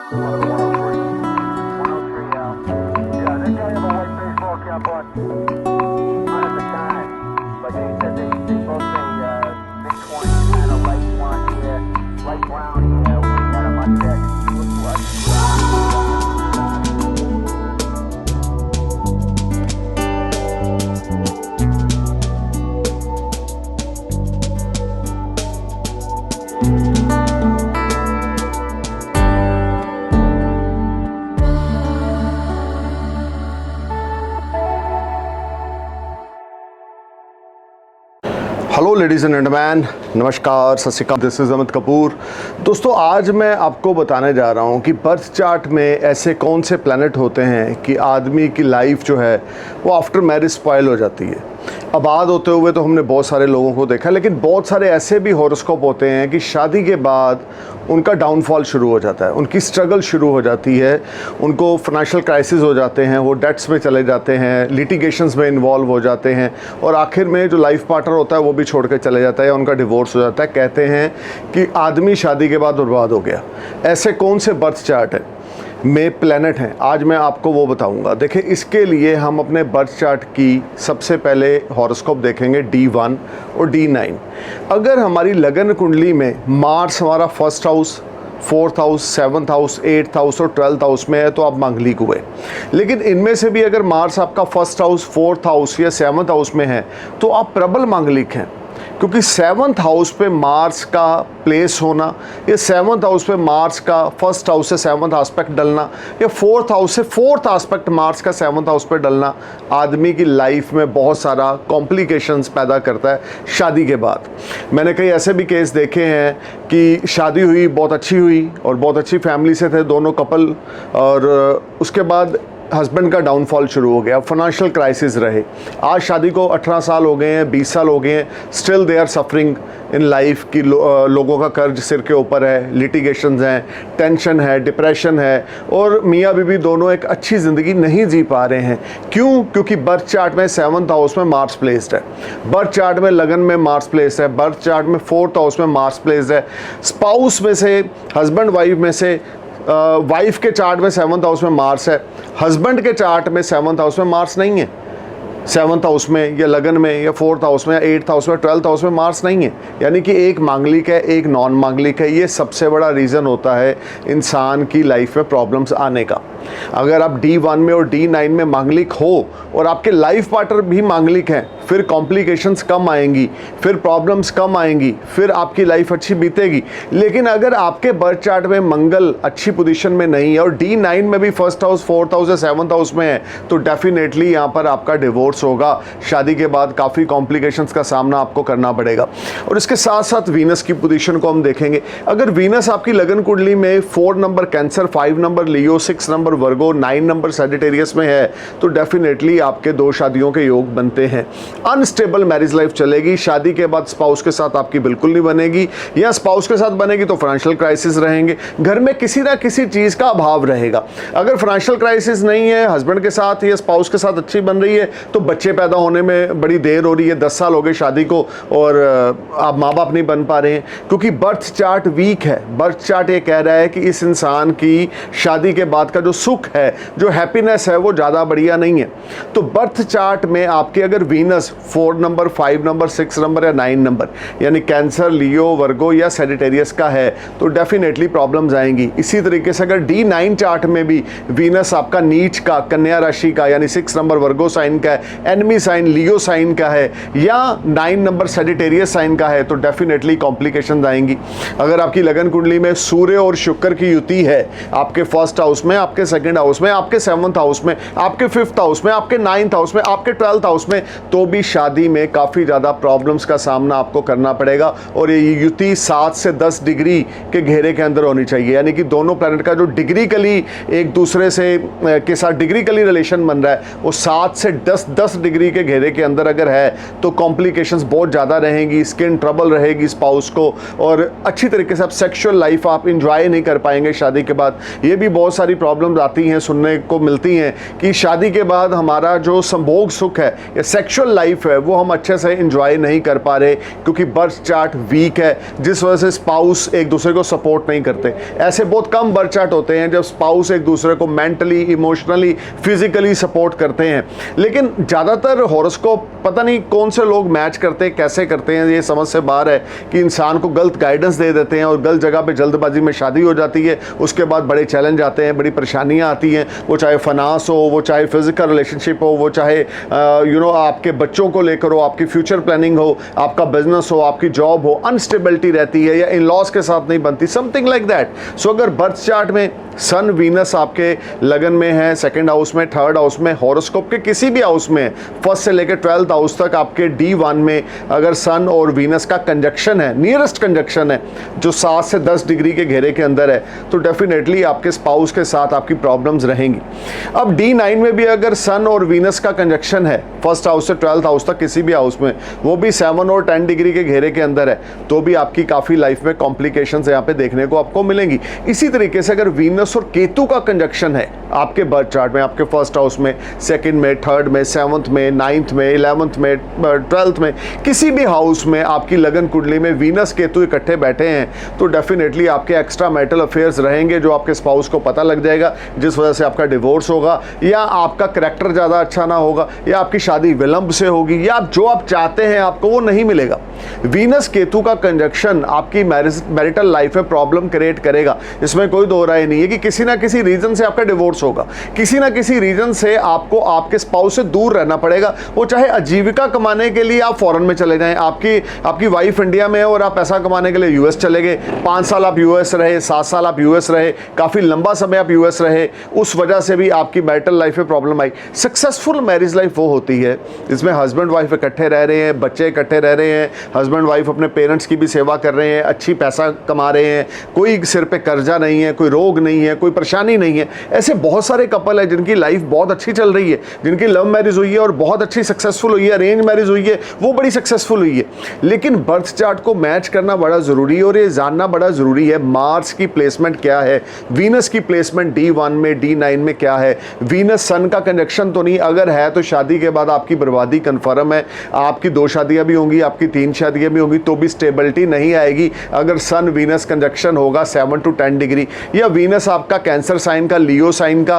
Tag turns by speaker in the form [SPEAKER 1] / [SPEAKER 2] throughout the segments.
[SPEAKER 1] Hello ladies and gentleman, नमस्कार, सत श्री अकाल। This is Amit Kapoor. दोस्तों, आज मैं आपको बताने जा रहा हूं कि बर्थ चार्ट में ऐसे कौन से प्लैनेट होते हैं कि आदमी की लाइफ जो है वो आफ्टर मैरिज स्पॉइल हो जाती है। आबाद होते हुए तो हमने बहुत सारे लोगों को देखा, लेकिन बहुत सारे ऐसे भी हॉरोस्कोप होते हैं कि शादी के बाद उनका डाउनफॉल शुरू हो जाता है, उनकी स्ट्रगल शुरू हो जाती है, उनको फाइनेंशियल क्राइसिस हो जाते हैं, वो डेट्स में चले जाते हैं, लिटिगेशंस में इन्वॉल्व हो जाते हैं और आखिर में जो लाइफ पार्टनर होता है वो भी छोड़ कर चले जाता है, उनका डिवोर्स हो जाता है। कहते हैं कि आदमी शादी के बाद बर्बाद हो गया। ऐसे कौन से बर्थ चार्ट है में प्लैनेट हैं, आज मैं आपको वो बताऊंगा। देखिए, इसके लिए हम अपने बर्थ चार्ट की सबसे पहले हॉरोस्कोप देखेंगे D1 और D9। अगर हमारी लगन कुंडली में मार्स हमारा first house, fourth house, seventh house, eighth house और 12th हाउस में है तो आप मांगलिक हुए। लेकिन इनमें से भी अगर मार्स आपका फर्स्ट हाउस, फोर्थ हाउस या 7th हाउस में है तो आप प्रबल मांगलिक हैं, क्योंकि 7th हाउस पे मार्स का प्लेस होना या 7th हाउस पे मार्स का फर्स्ट हाउस से 7th एस्पेक्ट डलना या 4th हाउस से 4th एस्पेक्ट मार्स का 7th हाउस पे डलना आदमी की लाइफ में बहुत सारा कॉम्प्लिकेशंस पैदा करता है शादी के बाद। मैंने कई ऐसे भी केस देखे हैं कि शादी हुई, बहुत अच्छी हुई और बहुत अच्छी फैमिली से थे दोनों कपल, और उसके बाद हस्बैंड का डाउनफॉल शुरू हो गया, फाइनेंशियल क्राइसिस रहे। आज शादी को 18 साल हो गए हैं, 20 साल हो गए हैं, still they are suffering in life की। लोगों का कर्ज सिर के ऊपर है, लिटिगेशंस हैं, टेंशन है, डिप्रेशन है और मियाँ बीवी दोनों एक अच्छी ज़िंदगी नहीं जी पा रहे हैं। क्यों? क्योंकि बर्थ चार्ट में 7th हाउस में मार्स प्लेस्ड है, बर्थ चार्ट में लगन में मार्स प्लेस्ड है, बर्थ चार्ट में 4th हाउस में मार्स प्लेस्ड है। स्पाउस में से, हस्बैंड वाइफ में से, वाइफ के चार्ट में 7th हाउस में मार्स है, हस्बैंड के चार्ट में 7th हाउस में मार्स नहीं है। 7th हाउस में या लगन में या 4th हाउस में या 8th हाउस में 12th हाउस में मार्स नहीं है, यानी कि एक मांगलिक है, एक नॉन मांगलिक है। ये सबसे बड़ा रीज़न होता है इंसान की लाइफ में प्रॉब्लम्स आने का। अगर आप D1 में और D9 में मांगलिक हो और आपके लाइफ पार्टनर भी मांगलिक हैं, फिर कॉम्प्लिकेशंस कम आएंगी, फिर प्रॉब्लम्स कम आएंगी, फिर आपकी लाइफ अच्छी बीतेगी। लेकिन अगर आपके बर्थ चार्ट में मंगल अच्छी पोजीशन में नहीं है और D9 में भी फर्स्ट हाउस, 4th हाउस या 7th हाउस में है तो डेफिनेटली यहाँ पर आपका डिवोर्स होगा। शादी के बाद काफ़ी कॉम्प्लिकेशंस का सामना आपको करना पड़ेगा। और इसके साथ साथ वीनस की पोजीशन को हम देखेंगे। अगर वीनस आपकी लगन कुंडली में 4 नंबर कैंसर, 5 नंबर लियो, 6 नंबर वर्गो, 9 नंबर सजिटेरियस में है तो डेफिनेटली आपके 2 शादियों के योग बनते हैं। अनस्टेबल मैरिज लाइफ चलेगी। शादी के बाद स्पाउस के साथ आपकी बिल्कुल नहीं बनेगी, या स्पाउस के साथ बनेगी तो फाइनेंशियल क्राइसिस रहेंगे, घर में किसी ना किसी चीज़ का अभाव रहेगा। अगर फाइनेंशियल क्राइसिस नहीं है, हस्बैंड के साथ या स्पाउस के साथ अच्छी बन रही है तो बच्चे पैदा होने में बड़ी देर हो रही है। 10 साल हो गए शादी को और आप माँ बाप नहीं बन पा रहे हैं, क्योंकि बर्थ चार्ट वीक है। बर्थ चार्ट ये कह रहा है कि इस इंसान की शादी के बाद का जो सुख है, जो हैप्पीनेस है, वो ज़्यादा बढ़िया नहीं है। तो बर्थ चार्ट में आपके अगर वीनस 4 नंबर, 5 नंबर, 6 नंबर या 9 नंबर यानी कैंसर, लियो, वर्गो या सजिटेरियस का है तो डेफिनेटली प्रॉब्लम्स आएंगी। इसी तरीके से अगर D9 चार्ट में भी वीनस आपका नीच का, कन्या राशि का यानी 6 नंबर वर्गो साइन का है, एनिमी साइन लियो साइन का है या 9 नंबर सजिटेरियस साइन का है तो डेफिनेटली कॉम्प्लिकेशंस आएंगी। अगर आपकी लगन कुंडली में सूर्य और शुक्र की युति है, आपके फर्स्ट हाउस में, आपके सेकंड हाउस में, आपके 7th हाउस में, आपके 5th हाउस में, आपके 9th हाउस में, आपके 12th हाउस में, तो भी शादी में काफ़ी ज़्यादा प्रॉब्लम्स का सामना आपको करना पड़ेगा। और ये युति 7 से 10 डिग्री के घेरे के अंदर होनी चाहिए, यानी कि दोनों प्लैनेट का जो डिग्रीकली एक दूसरे से के साथ डिग्रीकली रिलेशन बन रहा है वो 7 से 10 डिग्री के घेरे के अंदर अगर है तो कॉम्प्लिकेशंस बहुत ज़्यादा रहेंगी, स्किन ट्रबल रहेगी स्पाउस को, और अच्छी तरीके से आप सेक्सुअल लाइफ आप इंजॉय नहीं कर पाएंगे शादी के बाद। ये भी बहुत सारी प्रॉब्लम प्रॉब्लम्स आती हैं, सुनने को मिलती हैं कि शादी के बाद हमारा जो संभोग सुख है या सेक्सुअल लाइफ है वो हम अच्छे से इंजॉय नहीं कर पा रहे क्योंकि बर्थ चार्ट वीक है, जिस वजह से स्पाउस एक दूसरे को सपोर्ट नहीं करते। ऐसे बहुत कम बर्थ चार्ट होते हैं जब स्पाउस एक दूसरे को मेंटली, इमोशनली, फिजिकली सपोर्ट करते हैं। लेकिन ज़्यादातर हॉरोस्कोप पता नहीं कौन से लोग मैच करते हैं, कैसे करते हैं, ये समझ से बाहर है कि इंसान को गलत गाइडेंस दे देते हैं और गलत जगह पे जल्दबाजी में शादी हो जाती है। उसके बाद बड़े चैलेंज आते हैं, बड़ी परेशानियां आती हैं, वो चाहे फाइनेंस हो, वो चाहे फिजिकल रिलेशनशिप हो, वो चाहे आपके बच्चों को लेकर हो, आपकी फ्यूचर प्लानिंग हो, आपका बिजनेस हो, आपकी जॉब हो, अनस्टेबिलिटी रहती है या इन लॉज के साथ नहीं बनती, समथिंग लाइक दैट। सो अगर बर्थ चार्ट में सन वीनस आपके लगन में है, सेकंड हाउस में, थर्ड हाउस में, हॉरोस्कोप के किसी भी हाउस में, फर्स्ट से लेकर 12th हाउस तक आपके D1 में अगर सन और वीनस का कंजक्शन है, नियरेस्ट कंजक्शन है जो 7 से 10 डिग्री के घेरे के अंदर है, तो डेफिनेटली आपके स्पाउस के साथ आपकी प्रॉब्लम्स रहेंगी। अब D9 में भी अगर सन और वीनस का कंजक्शन है, फर्स्ट हाउस से 12th हाउस तक किसी भी हाउस में, वो भी 7 और 10 डिग्री के घेरे के अंदर है, तो भी आपकी काफ़ी लाइफ में कॉम्प्लिकेशंस यहाँ पे देखने को आपको मिलेंगी। इसी तरीके से अगर वीनस और केतु का कंजक्शन है आपके बर्थ चार्ट में, आपके फर्स्ट हाउस में, सेकंड में, थर्ड में, 7th में, 9th में, 11th में, 12th में, किसी भी हाउस में आपकी लगन कुंडली में वीनस केतु इकट्ठे बैठे हैं, तो डेफिनेटली आपके एक्स्ट्रा मैरिटल अफेयर्स रहेंगे जो आपके स्पाउस को पता लग जाएगा, जिस वजह से आपका डिवोर्स होगा या आपका करैक्टर ज़्यादा अच्छा ना होगा या आपकी शादी विलंब से होगी या जो आप चाहते हैं आपको वो नहीं मिलेगा। वीनस केतु का कंजक्शन आपकी मैरिटल लाइफ में प्रॉब्लम क्रिएट करेगा, इसमें कोई दो राय नहीं है कि किसी ना किसी रीजन से आपका डिवोर्स होगा, किसी ना किसी रीजन से आपको आपके स्पाउस से दूर रहना पड़ेगा। वो चाहे आजीविका कमाने के लिए आप फॉरेन में चले जाएं, आपकी वाइफ इंडिया में है और आप पैसा कमाने के लिए यूएस चले गए, 5 साल आप यूएस रहे, 7 साल आप यूएस रहे, काफ़ी लंबा समय आप यूएस रहे, उस वजह से भी आपकी मैरिटल लाइफ में प्रॉब्लम आई। सक्सेसफुल मैरिज लाइफ वो होती है जिसमें हस्बैंड वाइफ इकट्ठे रह रहे हैं, बच्चे इकट्ठे रह रहे हैं, हस्बैंड वाइफ अपने पेरेंट्स की भी सेवा कर रहे हैं, अच्छी पैसा कमा रहे हैं, कोई सिर पे कर्जा नहीं है, कोई रोग नहीं है, कोई परेशानी नहीं है। ऐसे बहुत सारे कपल है जिनकी लाइफ बहुत अच्छी चल रही है, जिनकी लव मैरिज हुई है और बहुत अच्छी सक्सेसफुल हुई है, अरेंज मैरिज हुई है वो बड़ी सक्सेसफुल हुई है। लेकिन बर्थ चार्ट को मैच करना बड़ा ज़रूरी है और ये जानना बड़ा ज़रूरी है मार्स की प्लेसमेंट क्या है, वीनस की प्लेसमेंट D1 में, D9 में क्या है, वीनस सन का कनेक्शन तो नहीं, अगर है तो शादी के बाद आपकी बर्बादी कन्फर्म है। आपकी 2 शादियाँ भी होंगी, आपकी 3 शादियाँ भी होंगी, तो भी स्टेबिलिटी नहीं आएगी अगर सन वीनस कंजक्शन होगा 7 to 10 डिग्री, या वीनस आपका कैंसर साइन का, लियो साइन का,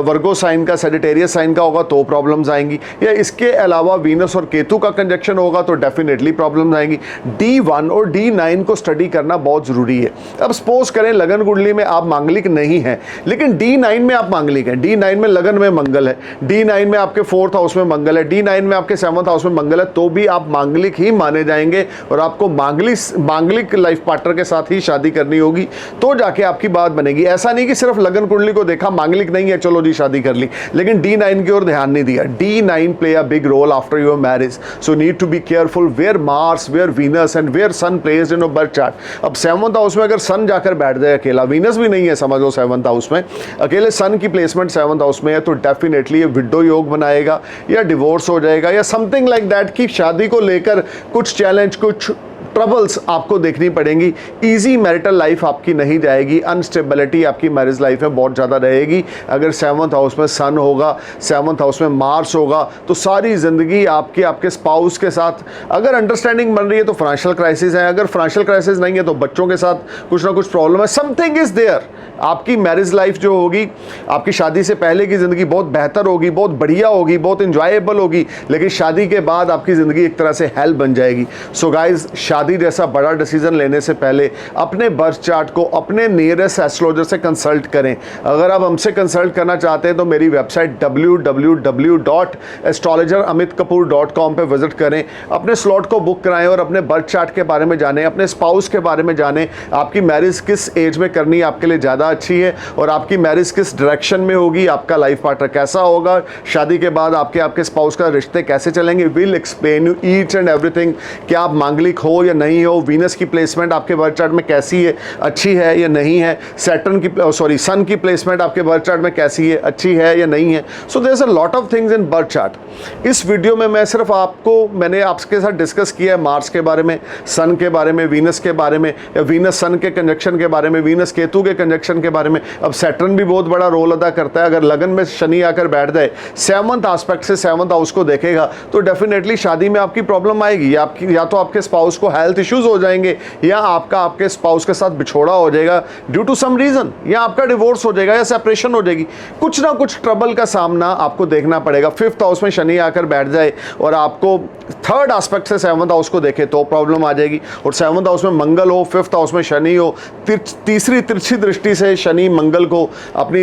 [SPEAKER 1] वर्गो साइन का, सेजिटेरियस साइन का होगा तो प्रॉब्लम्स आएंगी, या इसके अलावा वीनस और केतु का कंजक्शन होगा तो डेफिनेटली प्रॉब्लम्स आएंगी। D1 और D9 को स्टडी करना बहुत ज़रूरी है। अब सपोज करें लगन कुंडली में आप मांगलिक नहीं हैं लेकिन D9 में आप मांगलिक हैं, D9 में लगन में मंगल है, D9 में आपके 4th हाउस में मंगल है, D9 में आपके 7th हाउस में मंगल है, तो भी आप मांगलिक ही माने जाएंगे और आपको मांगलिक लाइफ पार्टनर के साथ ही शादी करनी होगी तो जाके आपकी बात बनेगी। ऐसा नहीं कि सिर्फ लगन कुंडली को देखा, मांगलिक नहीं है चलो जी शादी कर ली, लेकिन D9 की ओर ध्यान नहीं दिया। D9 play a big role after your marriage, so need to be careful where Mars, where Venus and where sun placed in your birth chart. अब 7th हाउस में अगर सन जाकर बैठ जाए अकेला, वीनस भी नहीं है समझ लो 7th हाउस में, अकेले सन की प्लेसमेंट 7th हाउस में है, तो डेफिनेटली ये विडो योग बनाएगा या डिवोर्स हो जाएगा या समथिंग लाइक दैट कि शादी को लेकर कुछ चैलेंज, कुछ ट्रबल्स आपको देखनी पड़ेंगी। इजी मैरिटल लाइफ आपकी नहीं जाएगी, अनस्टेबिलिटी आपकी मैरिज लाइफ में बहुत ज़्यादा रहेगी। अगर 7th हाउस में सन होगा, 7th हाउस में मार्स होगा, तो सारी ज़िंदगी आपके स्पाउस के साथ अगर अंडरस्टैंडिंग बन रही है तो फाइनेंशियल क्राइसिस है, अगर फाइनेंशियल क्राइसिस नहीं है तो बच्चों के साथ कुछ ना कुछ प्रॉब्लम है, समथिंग इज़ देयर। आपकी मैरिज लाइफ जो होगी, आपकी शादी से पहले की ज़िंदगी बहुत बेहतर होगी, बहुत बढ़िया होगी, बहुत इंजॉयबल होगी, लेकिन शादी के बाद आपकी ज़िंदगी एक तरह से हेल बन जाएगी। सो गाइज, शादी जैसा बड़ा डिसीजन लेने से पहले अपने बर्थ चार्ट को अपने नियरेस्ट एस्ट्रोलॉजर से कंसल्ट करें। अगर आप हमसे कंसल्ट करना चाहते हैं तो मेरी वेबसाइट www.astrologeramithkapoor.com पे विजिट करें, अपने स्लॉट को बुक कराएं और अपने बर्थ चार्ट के बारे में जानें, अपने स्पाउस के बारे में जानें, आपकी मैरिज किस एज में करनी आपके लिए ज़्यादा अच्छी है और आपकी मैरिज किस डायरेक्शन में होगी, आपका लाइफ पार्टनर कैसा होगा, शादी के बाद आपके स्पाउस का रिश्ते कैसे चलेंगे। Will explain you each and everything, क्या आप मांगलिक हो या नहीं हो, वीनस की प्लेसमेंट आपके बर्थ चार्ट में कैसी है, अच्छी है या नहीं है, सन की प्लेसमेंट आपके बर्थ चार्ट में कैसी है, अच्छी है या नहीं है। So there is a lot of things in birth chart. इस वीडियो में मैं सिर्फ मैंने आपके साथ डिस्कस किया है मार्स के बारे में, सन के बारे में, वीनस के बारे में, या वीनस सन के कंजक्शन के बारे में, वीनस केतु के कंजक्शन डायरेक्शन के बारे में। अब सैटर्न भी बहुत बड़ा रोल अदा करता है। अगर लगन में शनि आकर बैठ जाए, 7th एस्पेक्ट से 7th हाउस को देखेगा, तो डेफिनेटली शादी में आपकी प्रॉब्लम आएगी। या तो आपके स्पाउस को हेल्थ इश्यूज हो जाएंगे, या आपके स्पाउस के साथ बिछोड़ा हो जाएगा ड्यू टू सम रीजन, या आपका डिवोर्स हो जाएगा, या सेपरेशन हो जाएगी। कुछ ना कुछ ट्रबल का सामना आपको देखना पड़ेगा। 5th हाउस में शनि आकर बैठ जाए और आपको 3rd एस्पेक्ट से 7th हाउस को देखे तो प्रॉब्लम आ जाएगी। और 7th हाउस में मंगल हो, 5th हाउस में शनि हो, तीसरी तिरछी दृष्टि से शनि मंगल को अपनी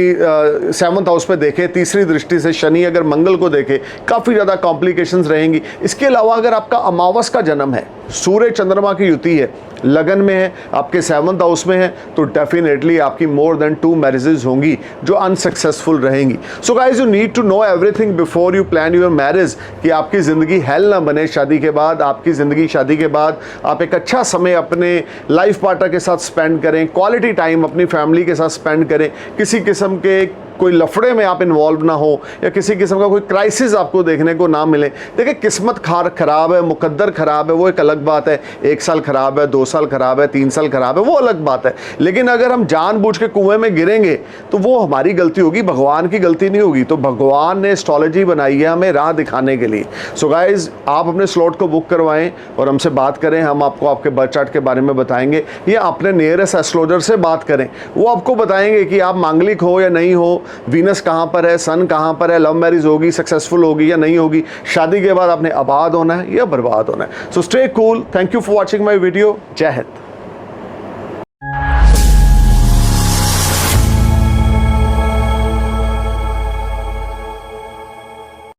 [SPEAKER 1] 7th हाउस पे देखे, तीसरी दृष्टि से शनि अगर मंगल को देखे, काफ़ी ज़्यादा कॉम्प्लिकेशंस रहेंगी। इसके अलावा अगर आपका अमावस का जन्म है, सूर्य चंद्रमा की युति है, लगन में है, आपके 7th हाउस में है, तो डेफिनेटली आपकी मोर देन 2 मैरिजेस होंगी जो अनसक्सेसफुल रहेंगी। So guys, you need to know everything before you plan your marriage, कि आपकी ज़िंदगी हेल ना बने शादी के बाद। आपकी ज़िंदगी शादी के बाद आप एक अच्छा समय अपने लाइफ पार्टनर के साथ स्पेंड करें, क्वालिटी टाइम अपनी फैमिली के साथ स्पेंड करें, किसी किस्म के कोई लफड़े में आप इन्वॉल्व ना हो, या किसी किस्म का कोई क्राइसिस आपको देखने को ना मिले। देखिए, किस्मत खराब है, मुकद्दर खराब है, वो एक अलग बात है। 1 साल खराब है, 2 साल खराब है, 3 साल खराब है, वो अलग बात है। लेकिन अगर हम जानबूझ के कुएं में गिरेंगे तो वो हमारी गलती होगी, भगवान की गलती नहीं होगी। तो भगवान ने एस्ट्रोलॉजी बनाई है हमें राह दिखाने के लिए। सो गाइज, आप अपने स्लॉट को बुक करवाएं और हमसे बात करें। हम आपको आपके बर्थ चार्ट के बारे में बताएंगे, या अपने नियरेस्ट एस्ट्रोलॉजर से बात करें। वो आपको बताएंगे कि आप मांगलिक हो या नहीं हो, वीनस कहाँ पर है, सन कहाँ पर है, लव मैरिज होगी, सक्सेसफुल होगी या नहीं होगी, शादी के बाद आपने आबाद होना है या बर्बाद होना है। So stay cool. Thank you for watching my video. जय हिंद।